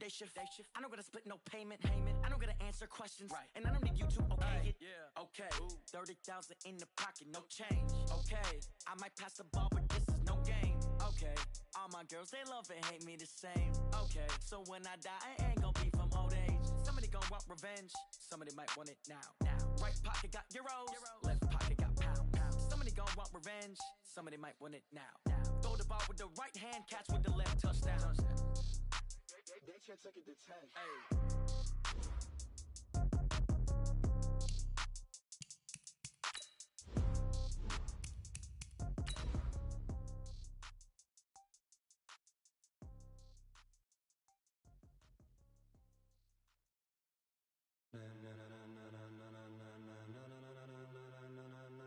day shift. I don't gotta split no payment. I don't gotta answer questions. And I don't need you to okay it. Okay, 30,000 in the pocket, no change. Okay, I might pass the ball, but this is no game. Okay, all my girls, they love and hate me the same. Okay, so when I die, I ain't gonna be from old age. Somebody gonna want revenge. Somebody might want it now. Right pocket got euros. Left pocket got pounds. Somebody gonna want revenge. Somebody might want it now. Throw the ball with the right hand, catch with the left, touchdown. They can't take it to 10. Hey.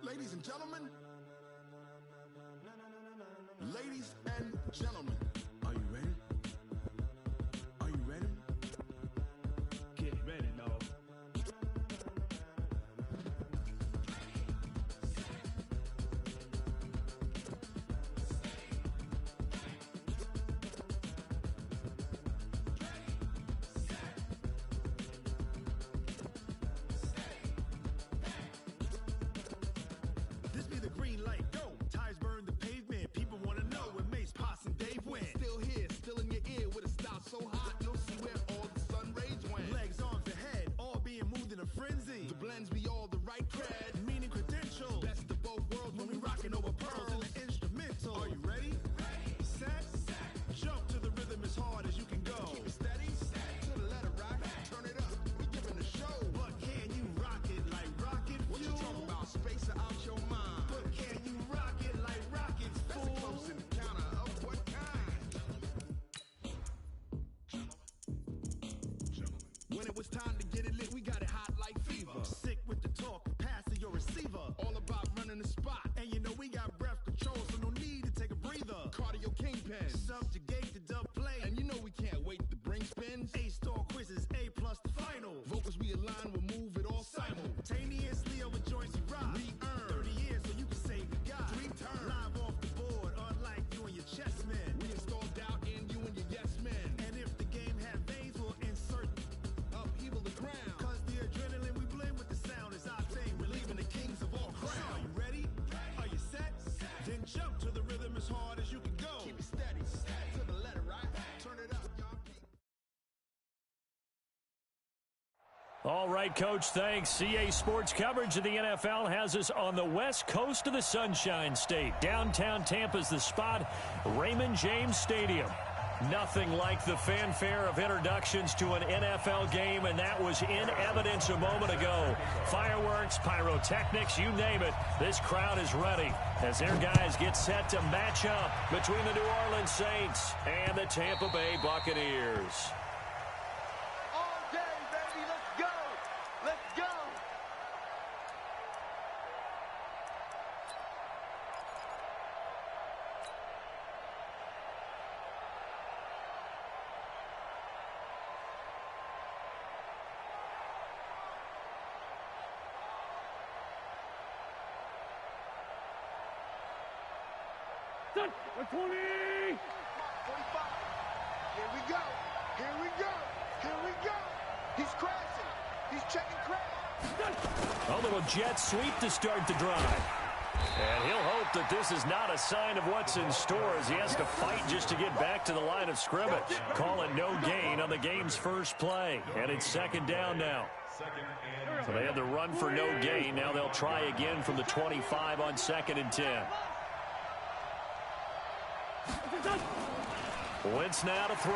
Ladies and gentlemen, ladies and gentlemen, are you ready? Are you ready? Get ready, dog. This be the green light, go. Tires burn the pavement. People wanna know when Mace, Pops, and Dave went. Still here, still in your ear with a style so hot, you'll see where all the sun rays went. Legs, arms, and head, all being moved in a frenzy. The blends be all the right cred, meaning credentials. Best of both worlds when we rockin' over pearls in the instrumental. Are you ready? Set, jump to the rhythm as hard as you can go. Keep it steady, to the letter rock, turn it up. We giving the show. But can you rock it like rocket fuel? What you talking about? Space out your mind. But can you rock it like rockets, fool? That's a close encounter of what kind? When it was time to get it lit, we got it hot like fever. Sick with the talk, pass to your receiver. All about running the spot. And you know we got breath control, so no need to take a breather. Cardio kingpin, subjugate the dub play. And you know we can't wait to bring spins. A-star quizzes, A+ the final. Vocals we align, we'll move it all simultaneously over joints we rock. We earn 30 years so you can say we got 3 turns. Live off the board, unlike you and your chess men. We install doubt in you and your yes men. And if the game had veins, we'll insert upheaval the crown. Cause the adrenaline we blend with the sound is our thing. We're leaving the kings of all crowns. So are you ready? Are you set? Then jump to the rhythm as hard as you can go. Keep it steady, to the letter right. Turn it up, y'all. All right, Coach, thanks. CA Sports coverage of the NFL has us on the west coast of the Sunshine State. Downtown Tampa's the spot, Raymond James Stadium. Nothing like the fanfare of introductions to an NFL game, and that was in evidence a moment ago. Fireworks, pyrotechnics, you name it. This crowd is ready as their guys get set to match up between the New Orleans Saints and the Tampa Bay Buccaneers. All day, baby, let's go! Let's go! Set, 20! 45. Here we go. Here we go. Here we go. He's crashing. He's checking crash. A little jet sweep to start the drive. And he'll hope that this is not a sign of what's in store as he has to fight just to get back to the line of scrimmage. Call it no gain on the game's first play. And it's second down now. So they had the run for no gain. Now they'll try again from the 25 on 2nd and 10. Wentz now to throw.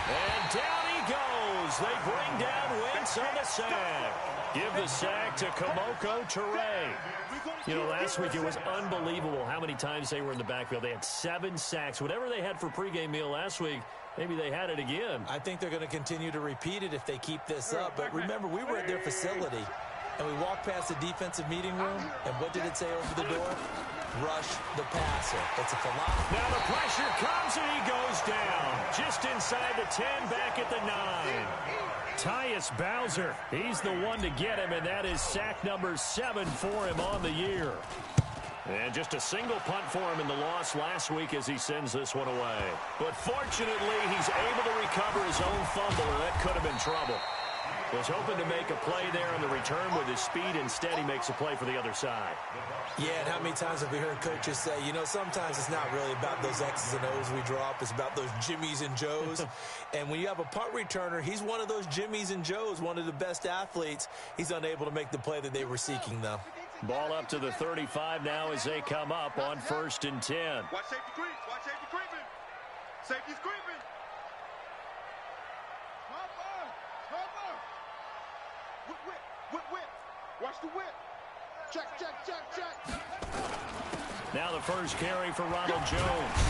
And down he goes. They bring down Wentz on the sack. Give the sack to Kamoko Toure. You know, last week it was unbelievable how many times they were in the backfield. They had 7 sacks. Whatever they had for pregame meal last week, maybe they had it again. I think they're going to continue to repeat it if they keep this up. But remember, we were at their facility, and we walked past the defensive meeting room, and what did it say over the door? Rush the passer. It's a philosophy. Now the pressure comes, and he goes down. Just inside the 10, back at the 9. Tyus Bowser, he's the one to get him, and that is sack number 7 for him on the year. And just a single punt for him in the loss last week as he sends this one away. But fortunately, he's able to recover his own fumble, and that could have been trouble. Was hoping to make a play there on the return with his speed. Instead, he makes a play for the other side. Yeah, and how many times have we heard coaches say, you know, sometimes it's not really about those X's and O's we draw up. It's about those Jimmies and Joes. And when you have a punt returner, he's one of those Jimmies and Joes, one of the best athletes. He's unable to make the play that they were seeking, though. Ball up to the 35 now as they come up on 1st and 10. Watch safety creep. Watch safety creeping. Safety's creeping. Whip. Watch the whip. Check. Now the first carry for Ronald Jones.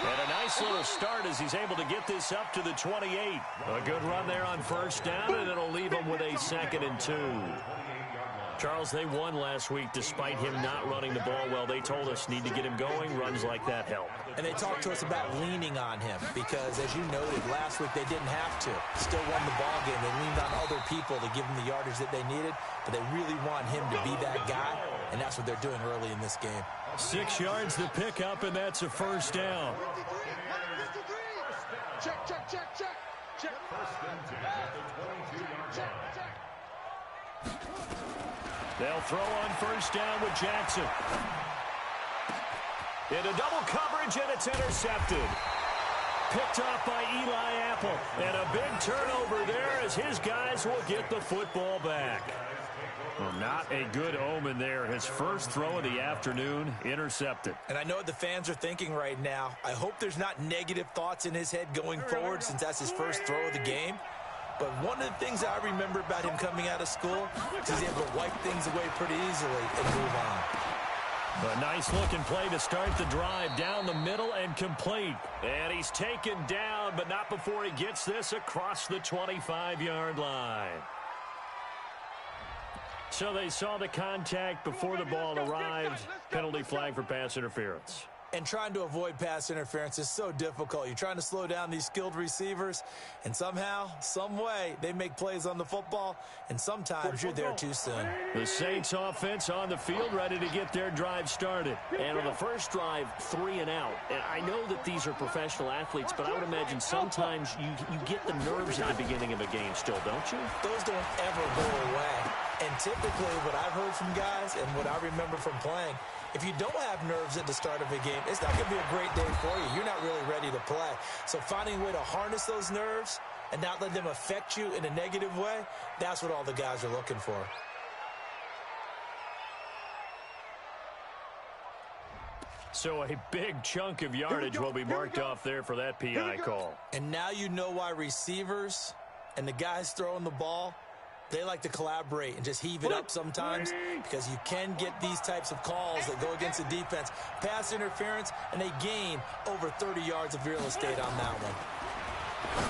And a nice little start as he's able to get this up to the 28. A good run there on 1st down, and it'll leave him with a 2nd and 2. Charles, they won last week despite him not running the ball well. They told us need to get him going. Runs like that help. And they talked to us about leaning on him because, as you noted, last week they didn't have to. Still won the ball game. They leaned on other people to give them the yardage that they needed, but they really want him to be that guy, and that's what they're doing early in this game. 6 yards to pick up, and that's a 1st down. Check. They'll throw on 1st down with Jackson. Into double coverage, and it's intercepted. Picked off by Eli Apple. And a big turnover there as his guys will get the football back. Well, not a good omen there. His first throw of the afternoon, intercepted. And I know what the fans are thinking right now. I hope there's not negative thoughts in his head going forward since that's his first throw of the game. But one of the things I remember about him coming out of school is he's able to wipe things away pretty easily and move on. A nice-looking play to start the drive down the middle and complete. And he's taken down, but not before he gets this across the 25-yard line. So they saw the contact before the ball arrived. Penalty flag for pass interference. And trying to avoid pass interference is so difficult. You're trying to slow down these skilled receivers, and somehow, some way, they make plays on the football, and sometimes you're there too soon. The Saints offense on the field, ready to get their drive started. And on the first drive, 3 and out. And I know that these are professional athletes, but I would imagine sometimes you get the nerves at the beginning of a game still, don't you? Those don't ever go away. And typically, what I've heard from guys and what I remember from playing, if you don't have nerves at the start of a game, it's not going to be a great day for you. You're not really ready to play. So finding a way to harness those nerves and not let them affect you in a negative way, that's what all the guys are looking for. So a big chunk of yardage will be marked off there for that PI call. And now you know why receivers and the guys throwing the ball, they like to collaborate and just heave it up sometimes because you can get these types of calls that go against the defense. Pass interference, and they gain over 30 yards of real estate on that one.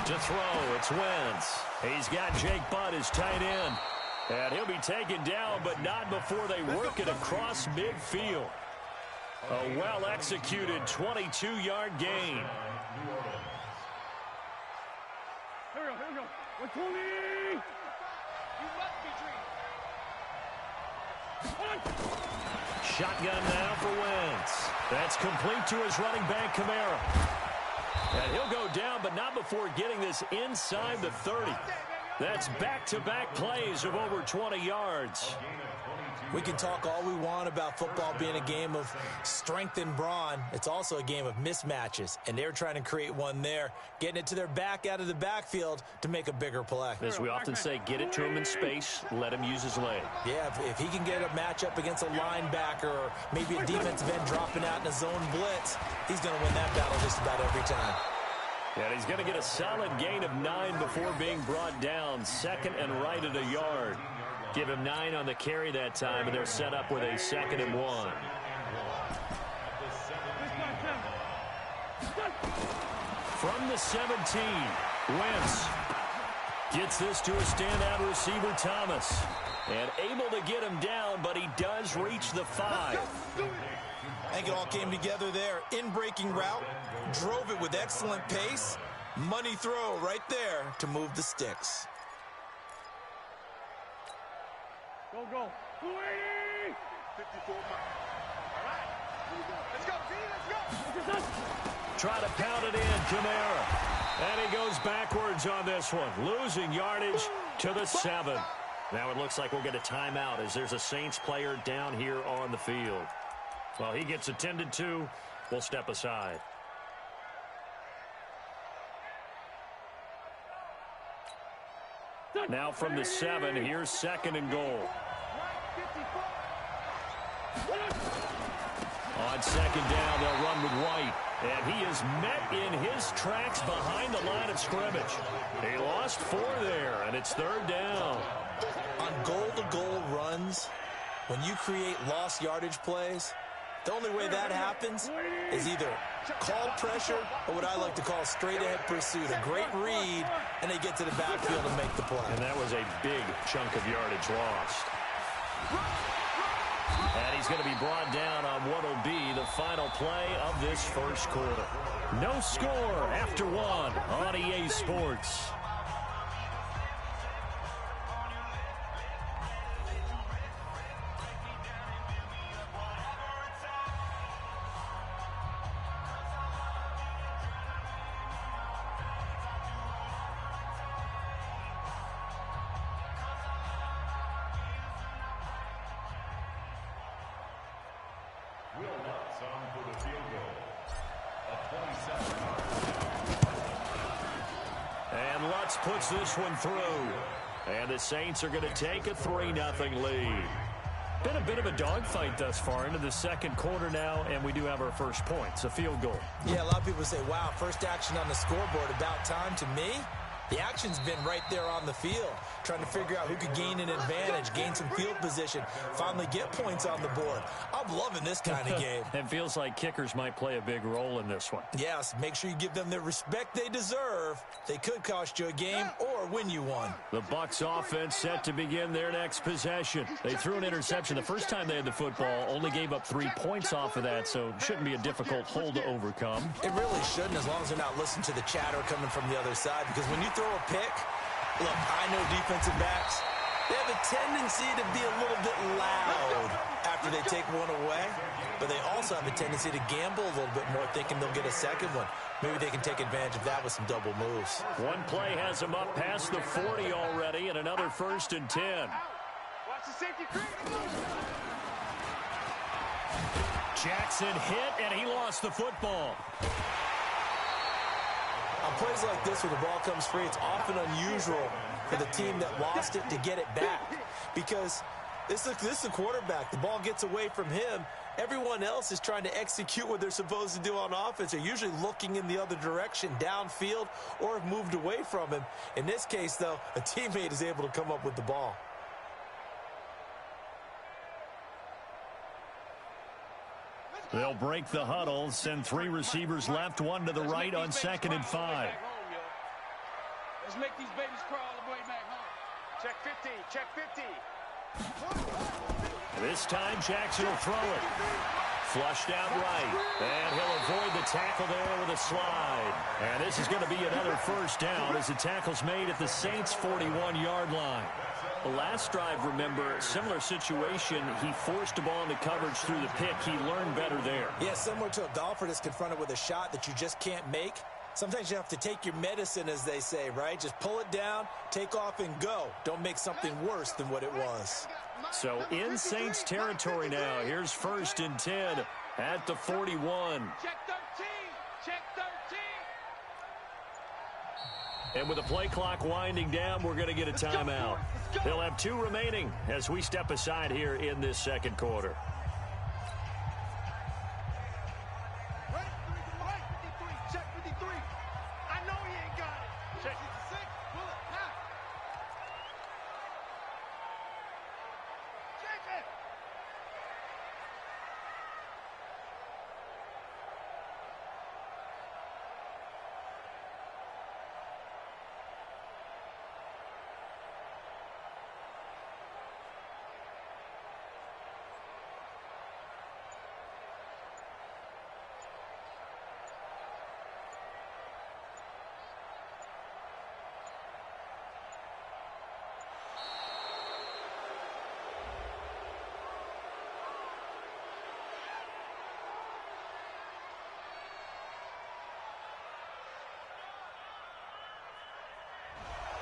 To throw, it's Wentz. He's got Jake Butt as tight end. And he'll be taken down, but not before they work it across midfield. A well-executed 22-yard gain. Here we go. 120. Shotgun now for Wentz. That's complete to his running back, Kamara. And he'll go down, but not before getting this inside the 30. That's back-to-back plays of over 20 yards. We can talk all we want about football being a game of strength and brawn. It's also a game of mismatches, and they're trying to create one there, getting it to their back out of the backfield to make a bigger play. As we often say, get it to him in space, let him use his leg. Yeah, if he can get a matchup against a linebacker or maybe a defensive end dropping out in a zone blitz, he's going to win that battle just about every time. And he's going to get a solid gain of 9 before being brought down, second and right at a yard. Give him 9 on the carry that time, and they're set up with a 2nd and 1. From the 17, Wentz gets this to a standout receiver, Thomas. And able to get him down, but he does reach the 5. I think it all came together there. In-breaking route, drove it with excellent pace. Money throw right there to move the sticks. Go. 280. 54 miles. Let's go, G. Let's go. Try to pound it in, Kamara. And he goes backwards on this one, losing yardage to the 7. Now it looks like we'll get a timeout as there's a Saints player down here on the field. Well, he gets attended to. We'll step aside. Now from the 7, here's 2nd and goal. On 2nd down, they'll run with White. And he is met in his tracks behind the line of scrimmage. He lost 4 there, and it's 3rd down. On goal-to-goal runs, when you create lost yardage plays, the only way that happens is either called pressure or what I like to call straight-ahead pursuit. A great read, and they get to the backfield and make the play. And that was a big chunk of yardage lost. And he's going to be brought down on what will be the final play of this first quarter. No score after 1 on EA Sports. Puts this one through. And the Saints are going to take a 3-0 lead. Been a bit of a dogfight thus far into the second quarter now, and we do have our first points, a field goal. Yeah, a lot of people say, wow, first action on the scoreboard, about time. To me, the action's been right there on the field, trying to figure out who could gain an advantage, gain some field position, finally get points on the board. I'm loving this kind of game. It feels like kickers might play a big role in this one. Yes, make sure you give them the respect they deserve. They could cost you a game or win you one. The Bucs offense set to begin their next possession. They threw an interception the first time they had the football, only gave up 3 points off of that, so it shouldn't be a difficult hole to overcome. It really shouldn't, as long as they're not listening to the chatter coming from the other side, because when you throw a pick, look, I know defensive backs, they have a tendency to be a little bit loud after they take one away, but they also have a tendency to gamble a little bit more, thinking they'll get a second one. Maybe they can take advantage of that with some double moves. One play has them up past the 40 already, and another 1st and 10. Watch the safety creep. Jackson hit, and he lost the football. On plays like this where the ball comes free, it's often unusual for the team that lost it to get it back, because this is a quarterback. The ball gets away from him. Everyone else is trying to execute what they're supposed to do on offense. They're usually looking in the other direction, downfield, or have moved away from him. In this case, though, a teammate is able to come up with the ball. They'll break the huddle, send 3 receivers left, 1 to the right on 2nd and 5. Let's make these babies crawl all the way back home. Check 50, check 50. This time, Jackson will throw it. Flushed out right. And he'll avoid the tackle there with a slide. And this is going to be another 1st down as the tackle's made at the Saints' 41-yard line. The last drive, remember, similar situation. He forced a ball into coverage through the pick. He learned better there. Yeah, similar to a golfer that's confronted with a shot that you just can't make. Sometimes you have to take your medicine, as they say, right? Just pull it down, take off, and go. Don't make something worse than what it was. So in Saints territory now. Here's 1st and 10 at the 41. Check 13, check 13. And with the play clock winding down, we're going to get a timeout. They'll have 2 remaining as we step aside here in this second quarter.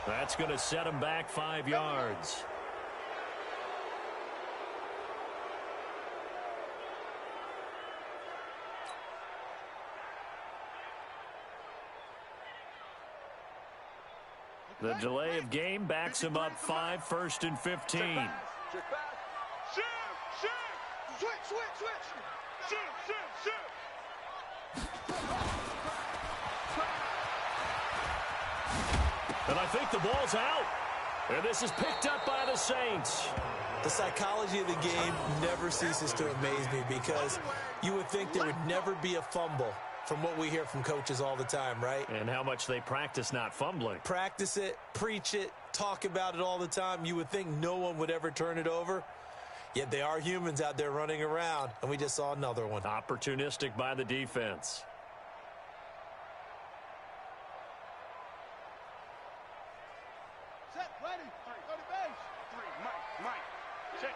That's going to set him back 5 yards. The delay of game backs him up 5, 1st and 15. Shift, switch, shift. And I think the ball's out. And this is picked up by the Saints. The psychology of the game never ceases to amaze me because you would think there would never be a fumble from what we hear from coaches all the time, right? And how much they practice not fumbling. Practice it, preach it, talk about it all the time. You would think no one would ever turn it over. Yet they are humans out there running around, and we just saw another one. Opportunistic by the defense. Set, ready, go to base. 3, Mike. Check.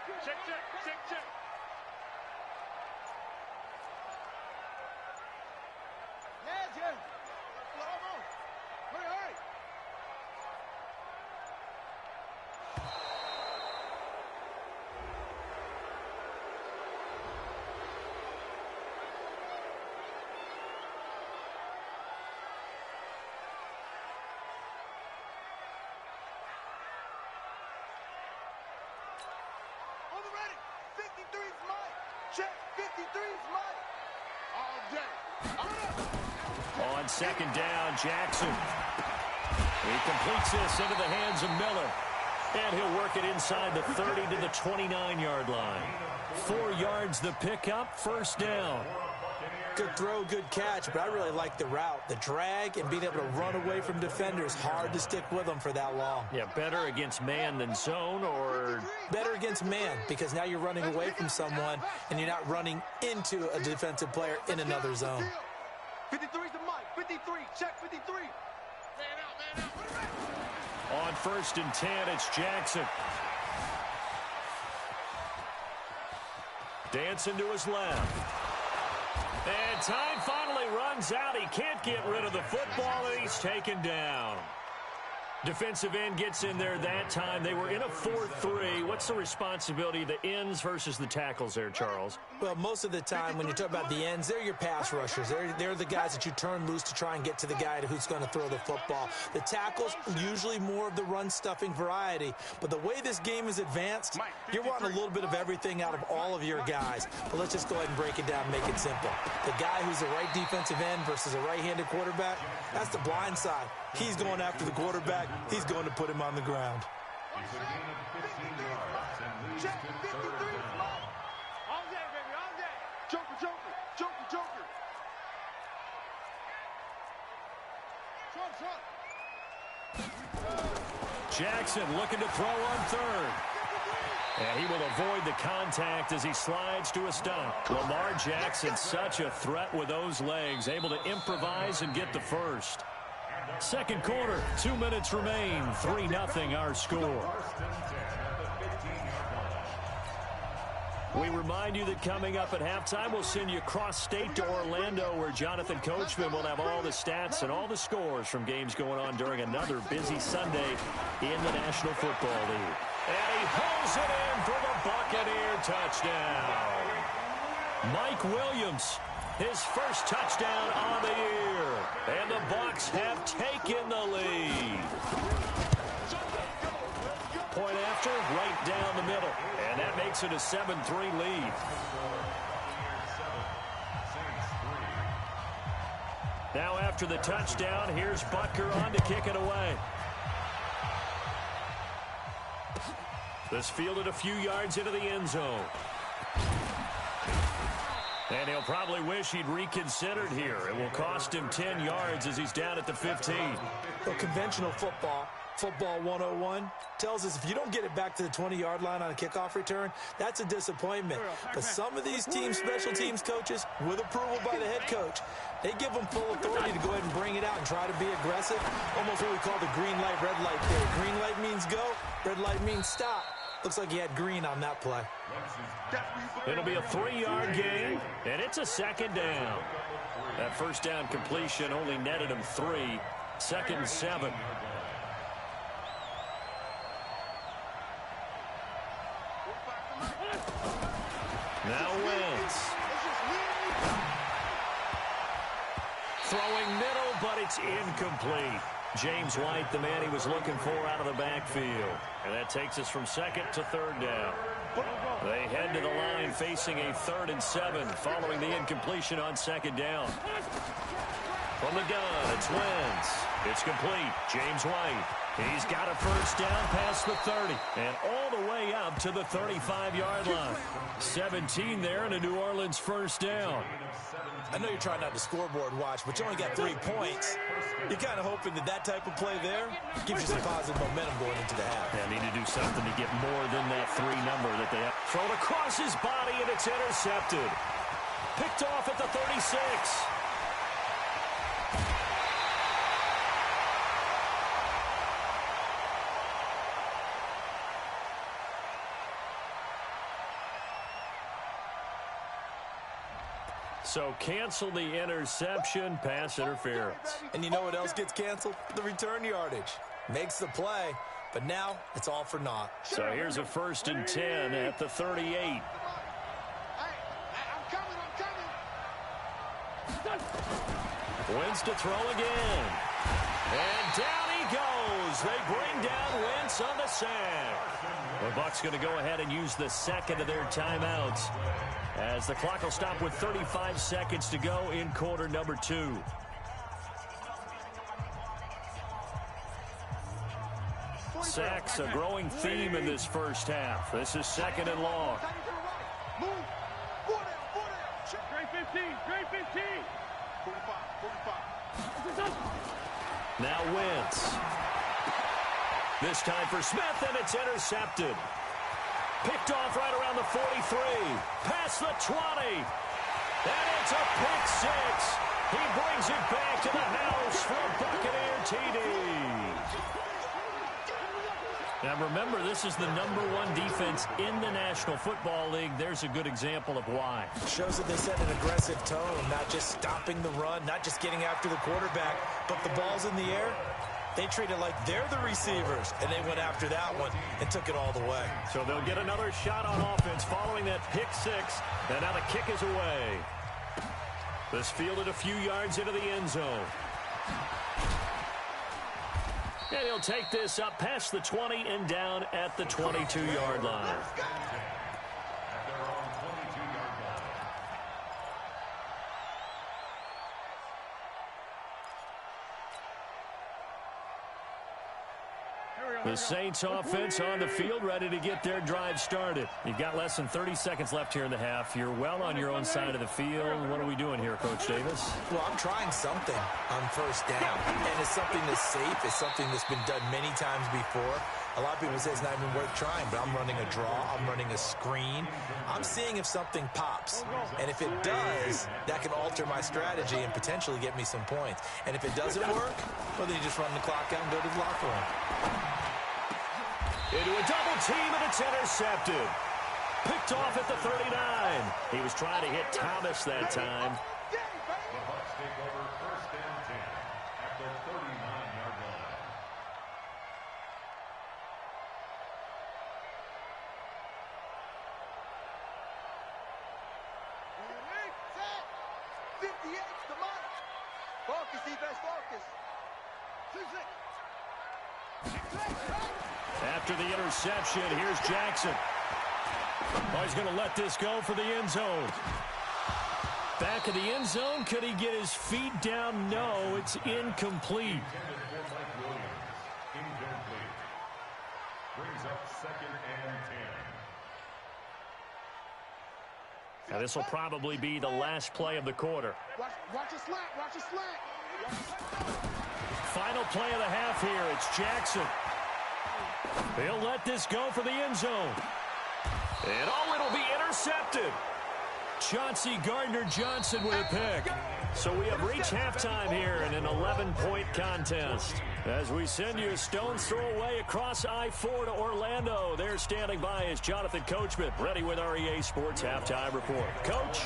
Yeah. Almost. Hurry. On the ready. 53's Mike. Check. 53's Mike. All day. On 2nd down, Jackson. He completes this into the hands of Miller. And he'll work it inside the 30 to the 29-yard line. 4 yards the pickup, 1st down. Good throw, good catch, but I really like the route. The drag and being able to run away from defenders, hard to stick with them for that long. Yeah, better against man than zone, or better against man because now you're running away from someone and you're not running into a defensive player in another zone. 53's the Mike. 53. Check 53. Man out. On 1st and 10, it's Jackson. Dancing to his left. And time finally runs out. He can't get rid of the football, and he's taken down. Defensive end gets in there that time. They were in a 4-3. What's the responsibility of the ends versus the tackles there, Charles? Well, most of the time when you talk about the ends, they're your pass rushers. They're the guys that you turn loose to try and get to the guy who's going to throw the football. The tackles, usually more of the run-stuffing variety. But the way this game is advanced, you're wanting a little bit of everything out of all of your guys. But let's just go ahead and break it down and make it simple. The guy who's the right defensive end versus a right-handed quarterback, that's the blind side. He's going after the quarterback. He's going to put him on the ground. Check 53's Mike. All day, baby, all day. Joker. Jackson looking to throw on 3rd. And he will avoid the contact as he slides to a stop. Lamar Jackson, such a threat with those legs, able to improvise and get the first. 2nd quarter, 2 minutes remain, 3-0 our score. We remind you that coming up at halftime, we'll send you cross-state to Orlando, where Jonathan Coachman will have all the stats and all the scores from games going on during another busy Sunday in the National Football League. And he pulls it in for the Buccaneer touchdown. Mike Williams, his first touchdown on the year. And the Bucs have taken the lead. Point after, right down the middle. And that makes it a 7-3 lead. Now after the touchdown, here's Butker on to kick it away. This fielded a few yards into the end zone. And he'll probably wish he'd reconsidered here. It will cost him 10 yards as he's down at the 15. Well, conventional football 101, tells us if you don't get it back to the 20-yard line on a kickoff return, that's a disappointment. But some of these teams, special teams coaches, with approval by the head coach, they give them full authority to go ahead and bring it out and try to be aggressive. Almost what we call the green light, red light theory. Green light means go, red light means stop. Looks like he had green on that play. It'll be a 3-yard gain, and it's a 2nd down. That first down completion only netted him 3. 2nd and 7. Throwing middle, but it's incomplete. James White, the man he was looking for out of the backfield. And that takes us from second to third down. They head to the line facing a 3rd and 7 following the incompletion on second down. From the gun, it's Wentz. It's complete. James White. He's got a first down past the 30 and all the way up to the 35-yard line. 17 there and a New Orleans first down. I know you're trying not to scoreboard watch, but you only got 3 points. You're kind of hoping that that type of play there gives you some positive momentum going into the half. They need to do something to get more than that 3 number that they have. Thrown across his body, and it's intercepted. Picked off at the 36. So cancel the interception, pass interference. And you know what else gets canceled? The return yardage. Makes the play, but now it's all for naught. So here's a 1st and 10 at the 38. Hey, I'm coming. Wentz to throw again. And down he goes. They bring down Wentz on the sack. The Bucs going to go ahead and use the second of their timeouts, as the clock will stop with 35 seconds to go in quarter number 2. Sacks, a growing theme in this first half. This is 2nd and long. Great 15, great 15. 45. Now Wentz. This time for Smith, and it's intercepted. Picked off right around the 43. Past the 20. And it's a pick 6. He brings it back to the house for a Buccaneer TD. Now remember, this is the #1 defense in the National Football League. There's a good example of why. Shows that they set an aggressive tone, not just stopping the run, not just getting after the quarterback, but the ball's in the air. They treat it like they're the receivers, and they went after that one and took it all the way. So they'll get another shot on offense following that pick 6, and now the kick is away. This fielded a few yards into the end zone. And he'll take this up past the 20 and down at the 22-yard line. The Saints offense on the field, ready to get their drive started. You've got less than 30 seconds left here in the half. You're well on your own side of the field. What are we doing here, Coach Davis? Well, I'm trying something on first down, and it's something that's safe. It's something that's been done many times before. A lot of people say it's not even worth trying, but I'm running a draw. I'm running a screen. I'm seeing if something pops, and if it does, that can alter my strategy and potentially get me some points. And if it doesn't work, well, then you just run the clock out and go to the locker room. Into a double team, and it's intercepted. Picked off at the 39. He was trying to hit Thomas that time. The Bucs take over 1st and 10 at the 39-yard line. Set. 58, come on. Focus, defense, focus. After the interception, here's Jackson. Oh, he's going to let this go for the end zone. Back of the end zone. Could he get his feet down? No, it's incomplete. Incomplete. Brings up 2nd and 10. Now, this will probably be the last play of the quarter. Watch a slant, watch a slant. Final play of the half here. It's Jackson. He'll let this go for the end zone. And it'll be intercepted. Chauncey Gardner-Johnson with a pick. So we have reached halftime here in an 11-point contest. As we send you a stone's throw away across I-4 to Orlando. There standing by is Jonathan Coachman, ready with our EA Sports Halftime Report. Coach?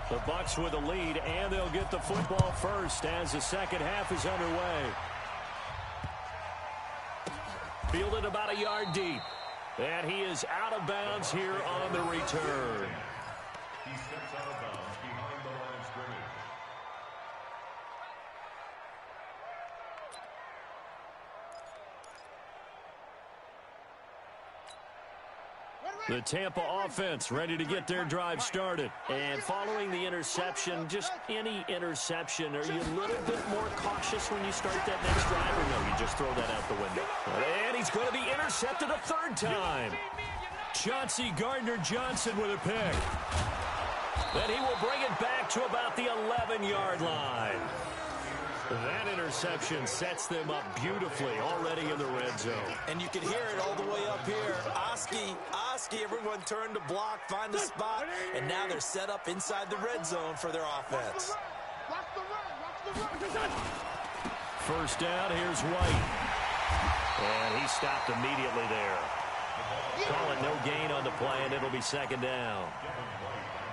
The Bucs with a lead, and they'll get the football first as the second half is underway. Fielded about a yard deep. And he is out of bounds here on the return. He steps out of bounds behind the line of scrimmage. The Tampa offense ready to get their drive started. And following the interception, just any interception, are you a little bit more cautious when you start that next drive, or no, you just throw that out the window? And he's going to be intercepted a third time. Chauncey Gardner-Johnson with a pick. Then he will bring it back to about the 11-yard line. That interception sets them up beautifully already in the red zone. And you can hear it all the way up here. Oski, everyone turned to block, find the spot, and now they're set up inside the red zone for their offense. First down, here's White. And he stopped immediately there. Call it no gain on the play, and it'll be second down.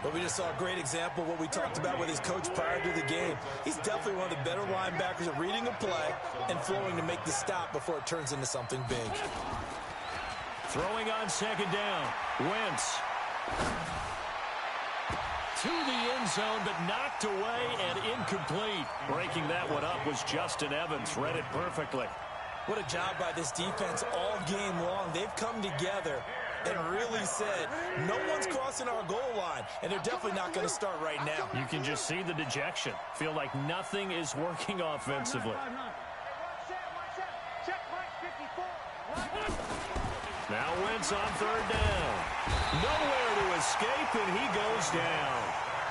But we just saw a great example of what we talked about with his coach prior to the game. He's definitely one of the better linebackers at reading a play and flowing to make the stop before it turns into something big. Throwing on second down. Wentz. To the end zone, but knocked away and incomplete. Breaking that one up was Justin Evans. Read it perfectly. What a job by this defense all game long. They've come together and really said, no one's crossing our goal line, and they're definitely not going to start right now. You can just see the dejection. Feel like nothing is working offensively. Now Wentz on third down. Nowhere to escape, and he goes down.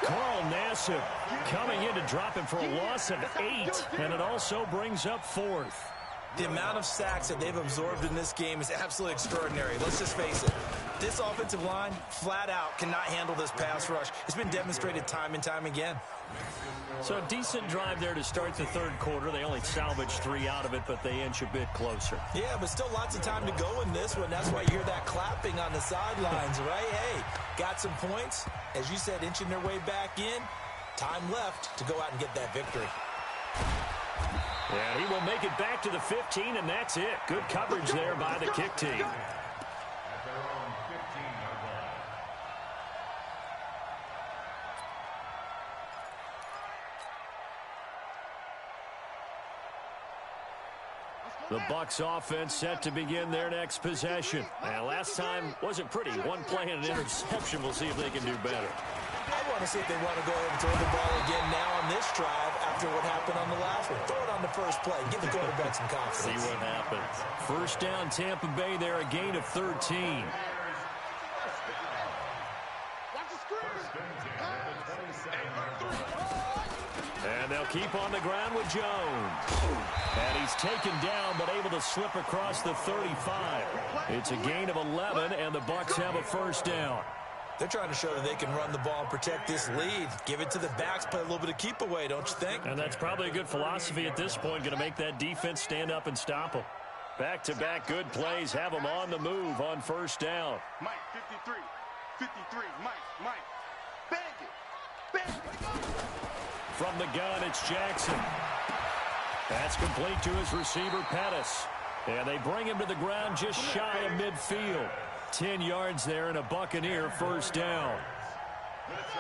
Carl Nassib coming in to drop him for a loss of 8, and it also brings up fourth. The amount of sacks that they've absorbed in this game is absolutely extraordinary. Let's just face it. This offensive line, flat out, cannot handle this pass rush. It's been demonstrated time and time again. So a decent drive there to start the third quarter. They only salvaged 3 out of it, but they inch a bit closer. Yeah, but still lots of time to go in this one. That's why you hear that clapping on the sidelines, right? Hey, got some points. As you said, inching their way back in. Time left to go out and get that victory. And he will make it back to the 15, and that's it. Good coverage there by the kick team. The Bucs offense set to begin their next possession. And last time wasn't pretty. One play and an interception. We'll see if they can do better. I want to see if they want to go ahead and throw the ball again now on this drive after what happened on the last one. Throw it on the first play. Give the quarterback some confidence. See what happens. First down, Tampa Bay there, a gain of 13. And they'll keep on the ground with Jones. And he's taken down, but able to slip across the 35. It's a gain of 11, and the Bucs have a first down. They're trying to show that they can run the ball and protect this lead. Give it to the backs, play a little bit of keep away, don't you think? And that's probably a good philosophy at this point, going to make that defense stand up and stop them. Back-to-back good plays have them on the move on first down. Mike, 53, Mike, bang it. From the gun, it's Jackson. That's complete to his receiver, Pettis. And they bring him to the ground just shy of midfield. 10 yards there and a Buccaneer first down.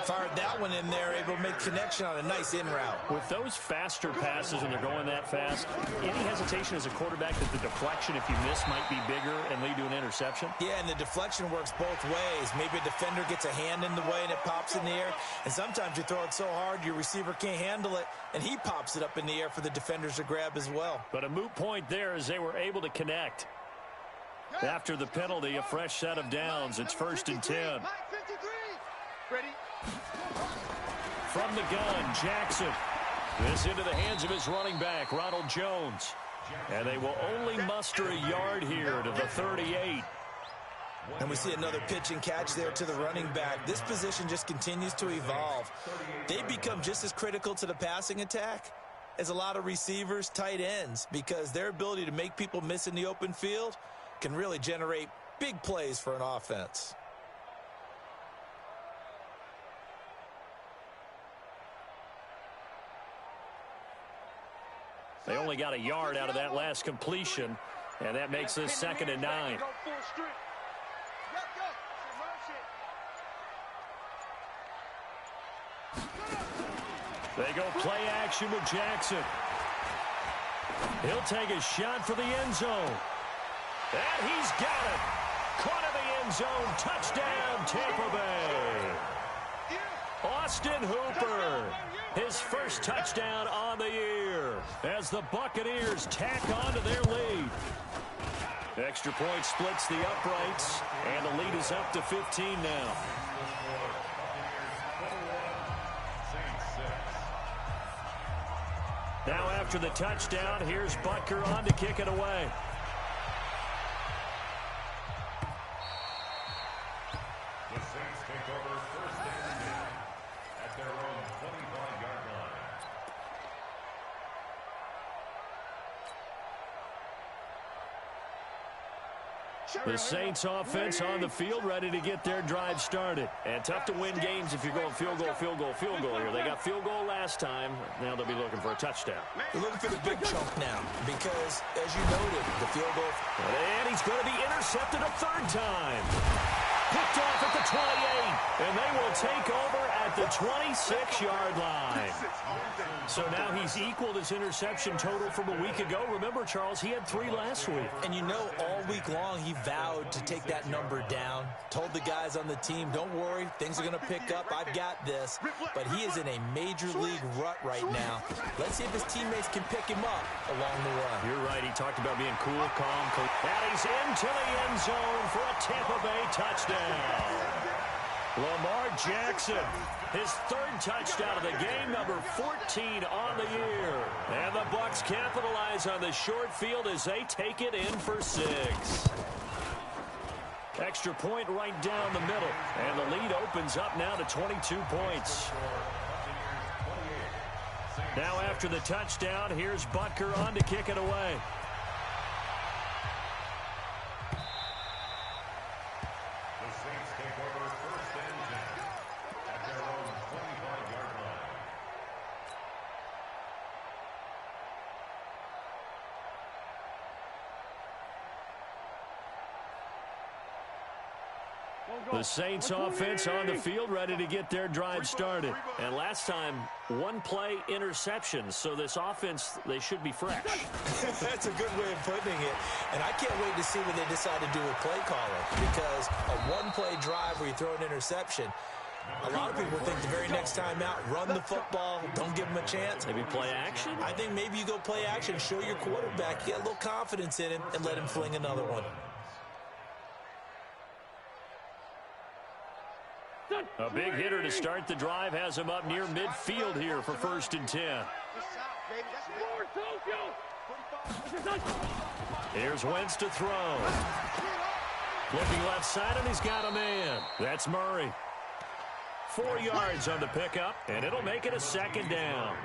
Fired that one in there, able to make connection on a nice in route. With those faster passes and they're going that fast, any hesitation as a quarterback that the deflection, if you miss, might be bigger and lead to an interception? Yeah, and the deflection works both ways. Maybe a defender gets a hand in the way and it pops in the air. And sometimes you throw it so hard your receiver can't handle it, and he pops it up in the air for the defenders to grab as well. But a moot point there as they were able to connect. After the penalty, a fresh set of downs. It's first and 10. Ready? From the gun, Jackson. This into the hands of his running back, Ronald Jones. And they will only muster a yard here to the 38. And we see another pitch and catch there to the running back. This position just continues to evolve. They become just as critical to the passing attack as a lot of receivers, tight ends, because their ability to make people miss in the open field can really generate big plays for an offense. They only got a yard out of that last completion, and that makes this second and 9. They go play action with Jackson. He'll take a shot for the end zone. And he's got it. Caught in the end zone. Touchdown, Tampa Bay. Austin Hooper, his first touchdown on the year as the Buccaneers tack on to their lead. Extra point splits the uprights, and the lead is up to 15 now. Now after the touchdown, here's Butker on to kick it away. The Saints take over first and 10 at their own 25-yard line. The Saints offense on the field, ready to get their drive started. And tough to win games if you're going field goal, field goal, field goal here. They got field goal last time. Now they'll be looking for a touchdown. They're looking for the big chunk now because, as you noted, the field goal. And he's going to be intercepted a third time. Picked off at the 28, and they will take over at the 26-yard line. So now he's equaled his interception total from a week ago. Remember, Charles, he had 3 last week. And you know, all week long he vowed to take that number down. Told the guys on the team, don't worry, things are going to pick up. I've got this. But he is in a major league rut right now. Let's see if his teammates can pick him up along the way. You're right. He talked about being cool, calm. And he's into the end zone for a Tampa Bay touchdown. Lamar Jackson, his 3rd touchdown of the game, number 14 on the year. And the Bucs capitalize on the short field as they take it in for 6. Extra point right down the middle. And the lead opens up now to 22 points. Now after the touchdown, here's Butker on to kick it away. The Saints offense on the field, ready to get their drive started. And last time, 1-play interceptions. So this offense, they should be fresh. That's a good way of putting it. And I can't wait to see what they decide to do with play calling. Because a 1-play drive where you throw an interception, a lot of people think the very next time out, run the football, don't give them a chance. Maybe play action? I think maybe you go play action, show your quarterback, get a little confidence in him, and let him fling another one. A big hitter to start the drive has him up near midfield here for 1st and 10. Here's Wentz to throw. Looking left side, and he's got a man. That's Murray. 4 yards on the pickup, and it'll make it a 2nd down.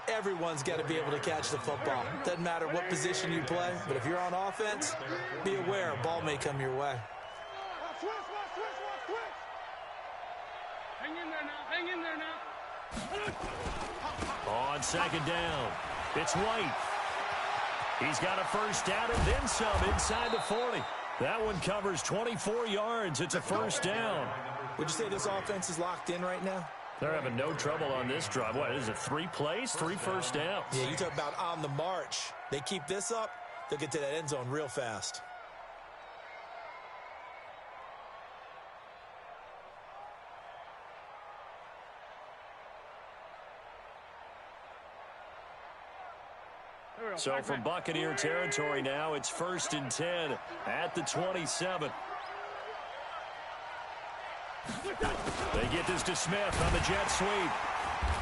Everyone's got to be able to catch the football. Doesn't matter what position you play, but if you're on offense, be aware a ball may come your way. Hang in there now. On 2nd down, it's White. He's got a 1st down and then some inside the 40. That one covers 24 yards. It's a 1st down. Would you say this offense is locked in right now? They're having no trouble on this drive. What is it, 3 plays, 3 first downs? Yeah, you talk about on the march. They keep this up, they'll get to that end zone real fast. So from Buccaneer territory now, it's 1st and 10 at the 27. They get this to Smith on the jet sweep.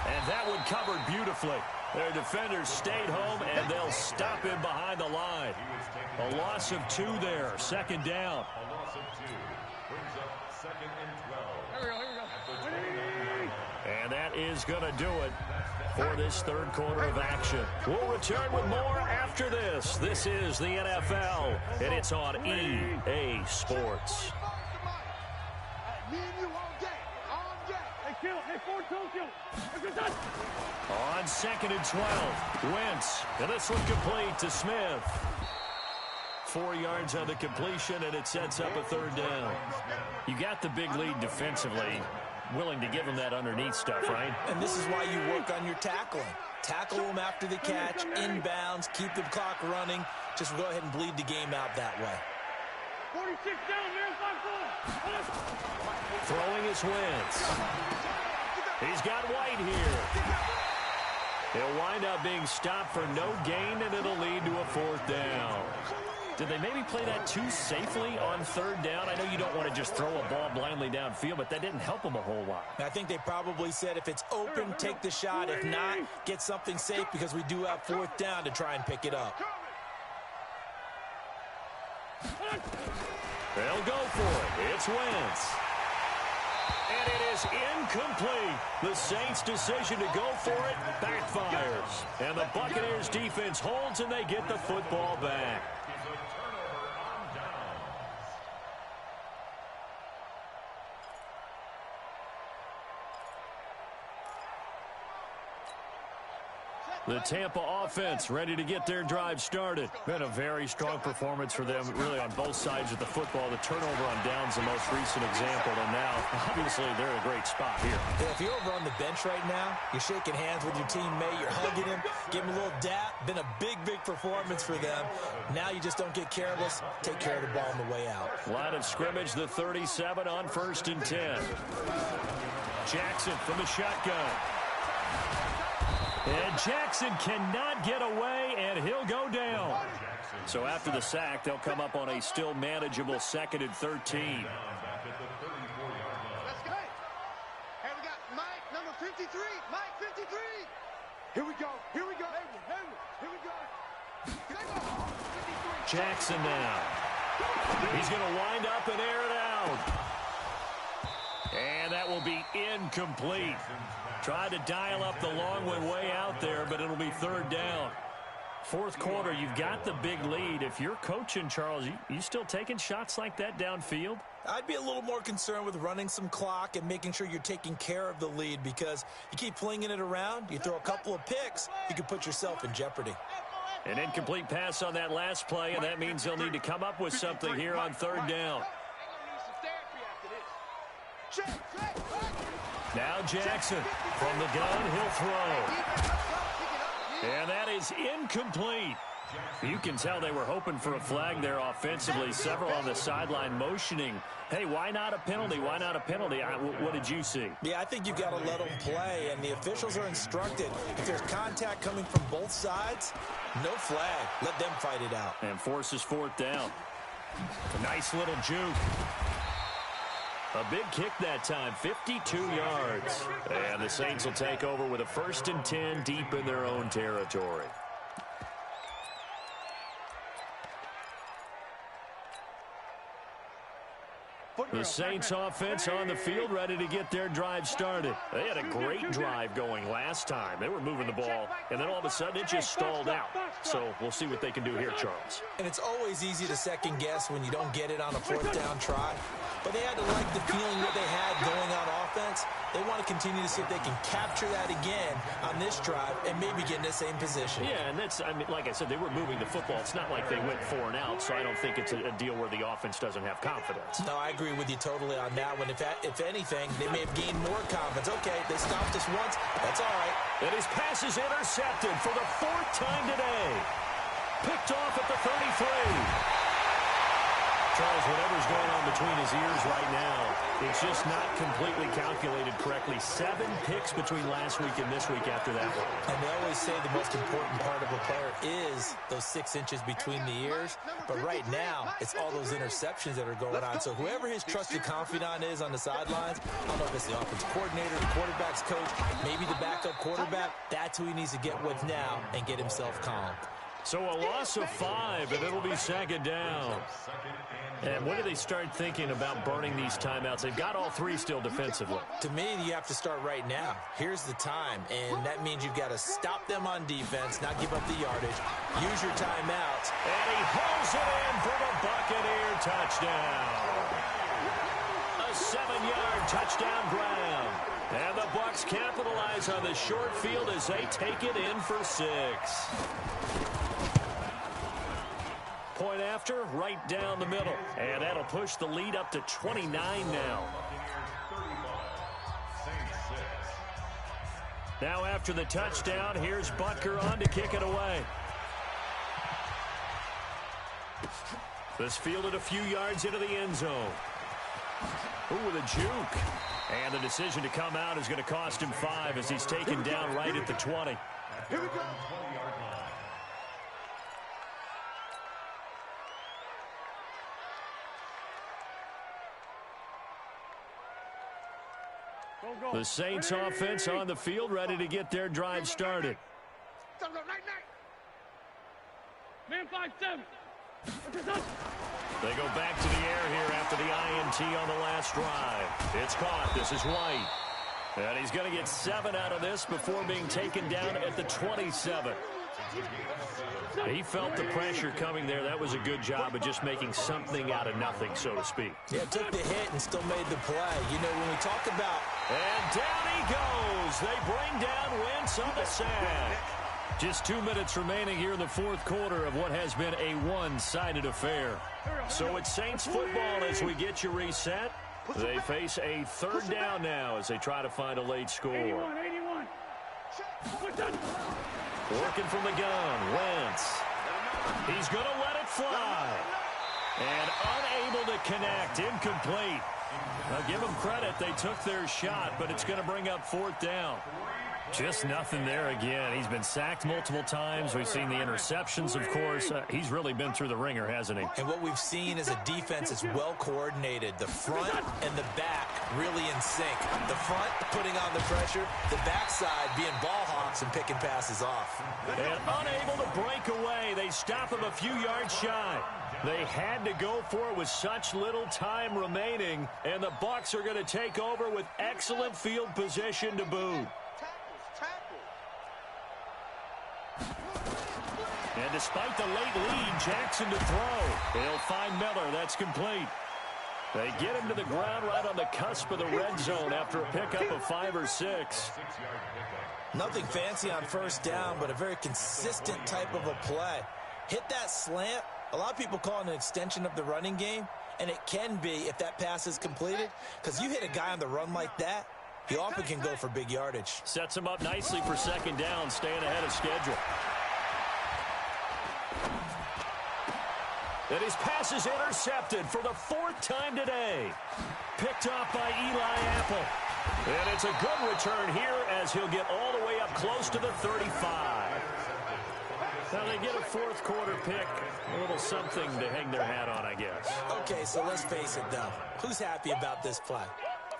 And that one covered beautifully. Their defenders stayed home, and they'll stop him behind the line. A loss of 2 there, 2nd down. A loss of 2 brings up 2nd and 12. Here we go. And that is going to do it for this 3rd quarter of action. We'll return with more after this. This is the NFL, and it's on EA Sports. On 2nd and 12, Wentz, and this one complete to Smith. 4 yards on the completion, and it sets up a 3rd down. You got the big lead defensively. Willing to give him that underneath stuff, right? And this is why you work on your tackling. Tackle them after the catch, inbounds, keep the clock running. Just go ahead and bleed the game out that way. 46 down, man, 5-4. Throwing his Wentz. He's got White here. He'll wind up being stopped for no gain, and it'll lead to a 4th down. Did they maybe play that too safely on 3rd down? I know you don't want to just throw a ball blindly downfield, but that didn't help them a whole lot. I think they probably said if it's open, take the shot. If not, get something safe because we do have 4th down to try and pick it up. They'll go for it. It's Wentz. And it is incomplete. The Saints' decision to go for it backfires. And the Buccaneers defense holds, and they get the football back. The Tampa offense ready to get their drive started. Been a very strong performance for them, really on both sides of the football. The turnover on downs the most recent example, and now, obviously, they're in a great spot here. Yeah, if you're over on the bench right now, you're shaking hands with your teammate, you're hugging him, giving him a little dap. Been a big, big performance for them. Now you just don't get careless. Take care of the ball on the way out. Line of scrimmage, the 37 on 1st and 10. Jackson from the shotgun. And Jackson cannot get away, and he'll go down. So after the sack, they'll come up on a still manageable 2nd and 13. Let's go. Hey, we got Mike, number 53. Mike, 53. Here we go. Here we go. Here we go. Jackson now. He's going to wind up and air it out. And that will be incomplete. Tried to dial up the long one way out there, but it'll be 3rd down. 4th quarter, you've got the big lead. If you're coaching, Charles, you still taking shots like that downfield? I'd be a little more concerned with running some clock and making sure you're taking care of the lead, because you keep flinging it around, you throw a couple of picks, you can put yourself in jeopardy. An incomplete pass on that last play, and that means they'll need to come up with something here on 3rd down. Now Jackson from the gun, he'll throw. And that is incomplete. You can tell they were hoping for a flag there offensively. Several on the sideline motioning, hey, why not a penalty? Why not a penalty? What did you see? Yeah, I think you've got to let them play, and the officials are instructed. If there's contact coming from both sides, no flag. Let them fight it out. And forces 4th down. A nice little juke. A big kick that time, 52 yards. And the Saints will take over with a 1st and 10 deep in their own territory. The Saints offense on the field ready to get their drive started. They had a great drive going last time. They were moving the ball, and then all of a sudden it just stalled out. So we'll see what they can do here, Charles. And it's always easy to second guess when you don't get it on a 4th down try. But they had to like the feeling that they had going on offense. They want to continue to see if they can capture that again on this drive and maybe get in the same position. Yeah, and that's, I mean, like I said, they were moving the football. It's not like they went 4 and out, so I don't think it's a deal where the offense doesn't have confidence. No, I agree with you totally on that one. If anything, they may have gained more confidence. Okay, they stopped us once. That's all right. And his pass is intercepted for the 4th time today. Picked off at the 33. Charles, whatever's going on between his ears right now, it's just not completely calculated correctly. 7 picks between last week and this week after that one. And they always say the most important part of a player is those 6 inches between the ears. But right now, it's all those interceptions that are going on. So whoever his trusted confidant is on the sidelines, I don't know if it's the offensive coordinator, the quarterback's coach, maybe the backup quarterback, that's who he needs to get with now and get himself calm. So a loss of 5, and it'll be 2nd down. And when do they start thinking about burning these timeouts? They've got all 3 still defensively. To me, you have to start right now. Here's the time, and that means you've got to stop them on defense, not give up the yardage. Use your timeouts. And he hauls it in for the Buccaneer touchdown. A 7-yard touchdown ground. And the Bucs capitalize on the short field as they take it in for 6. Point after, right down the middle. And that'll push the lead up to 29 now. Now after the touchdown, here's Butker on to kick it away. This fielded a few yards into the end zone. Ooh, with a juke. And the decision to come out is going to cost him 5 as he's taken down right at the 20. Here we go. The Saints offense on the field, ready to get their drive started. Man 5-7. They go back to the air here after the INT on the last drive. It's caught. This is White. And he's going to get 7 out of this before being taken down at the 27. He felt the pressure coming there. That was a good job of just making something out of nothing, so to speak. Yeah, took the hit and still made the play. You know, when we talk about... And down he goes. They bring down Wentz on the sack. Just 2 minutes remaining here in the fourth quarter of what has been a one-sided affair. So it's Saints football as we get you reset. They face a third down now as they try to find a late score. 81. Working from the gun, Wentz. He's going to let it fly. And unable to connect, incomplete. Now give them credit, they took their shot, but it's going to bring up fourth down. Just nothing there again. He's been sacked multiple times. We've seen the interceptions, of course. He's really been through the ringer, hasn't he? And what we've seen is a defense that's well coordinated. The front and the back really in sync. The front putting on the pressure, the backside being ball hawks and picking passes off. And unable to break away. They stop him a few yards shy. They had to go for it with such little time remaining, and the Bucs are going to take over with excellent field position to boot. And despite the late lead, Jackson to throw. He'll find Miller. That's complete. They get him to the ground right on the cusp of the red zone after a pickup of 5 or 6. Nothing fancy on first down, but a very consistent type of a play. Hit that slant. A lot of people call it an extension of the running game, and it can be if that pass is completed, because you hit a guy on the run like that, he often can go for big yardage. Sets him up nicely for second down, staying ahead of schedule. And his pass is intercepted for the 4th time today. Picked off by Eli Apple. And it's a good return here as he'll get all the way up close to the 35. Now they get a fourth quarter pick. A little something to hang their hat on, I guess. Okay, so let's face it, though. Who's happy about this play?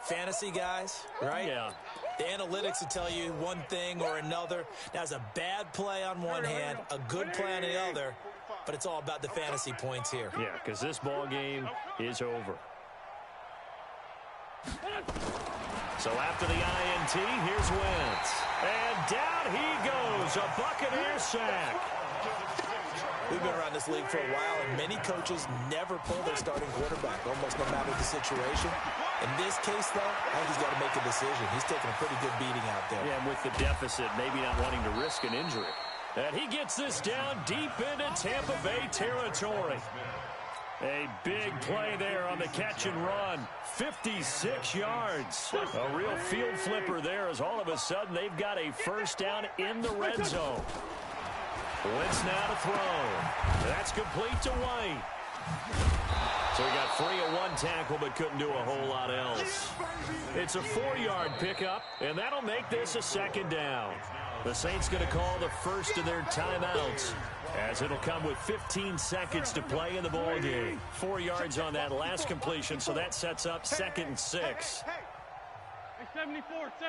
Fantasy guys, right? Yeah. The analytics will tell you one thing or another. That's a bad play on one hand, a good play on the other, but it's all about the fantasy points here. Yeah, because this ball game is over. So after the INT, here's Wentz. And down he goes, a Buccaneer sack. We've been around this league for a while, and many coaches never pull their starting quarterback, almost no matter the situation. In this case, though, I think he's got to make a decision. He's taking a pretty good beating out there. Yeah, and with the deficit, maybe not wanting to risk an injury. And he gets this down deep into Tampa Bay territory. A big play there on the catch and run. 56 yards. A real field flipper there as all of a sudden they've got a first down in the red zone. Wentz now to throw. That's complete to White. So he got free of one tackle but couldn't do a whole lot else. It's a 4-yard pickup, and that'll make this a second down. The Saints going to call the first of their timeouts as it'll come with 15 seconds to play in the ball game. 4 yards on that last completion, so that sets up 2nd and 6. Hey, 74.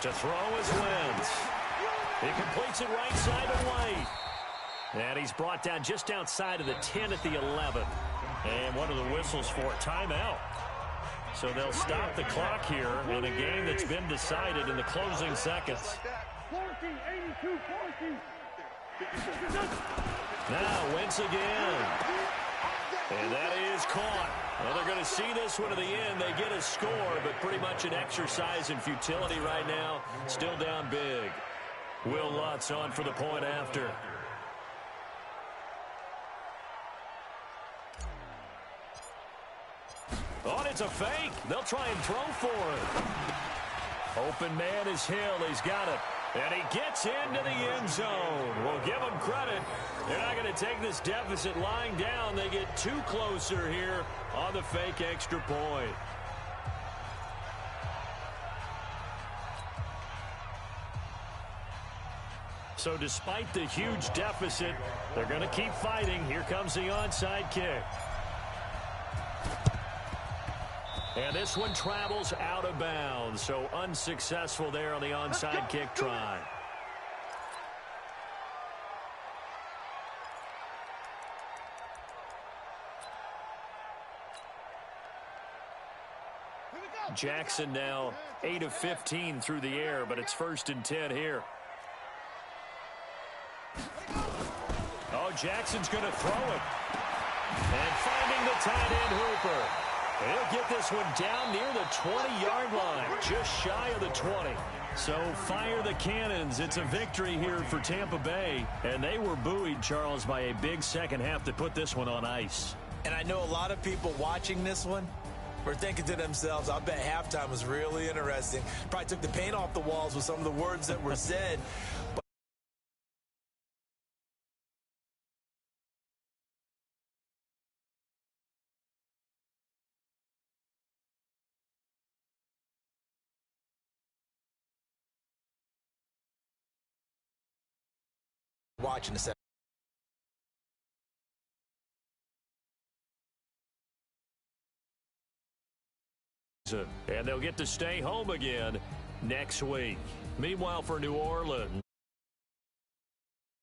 To throw is Wentz. He completes it right side to White. And he's brought down just outside of the 10 at the 11. And one of the whistles for timeout. So they'll stop the clock here in a game that's been decided in the closing seconds. 14, 82, 14. Now Wentz again. And that is caught. Well, they're going to see this one to the end. They get a score, but pretty much an exercise in futility right now. Still down big. Will Lutz on for the point after. Oh, it's a fake. They'll try and throw for it. Open man is Hill. He's got it. And he gets into the end zone. We'll give him credit. They're not going to take this deficit lying down. They get too closer here on the fake extra point. So despite the huge deficit, they're going to keep fighting. Here comes the onside kick. And this one travels out of bounds, so unsuccessful there on the onside kick try. Jackson now 8 of 15 through the air, but it's 1st and 10 here. Oh, Jackson's going to throw it. And finding the tight end Hooper. He'll get this one down near the 20-yard line, just shy of the 20. So fire the cannons. It's a victory here for Tampa Bay. And they were buoyed, Charles, by a big second half to put this one on ice. And I know a lot of people watching this one were thinking to themselves, I bet halftime was really interesting. Probably took the paint off the walls with some of the words that were said. Watching the second. And they'll get to stay home again next week. Meanwhile, for New Orleans.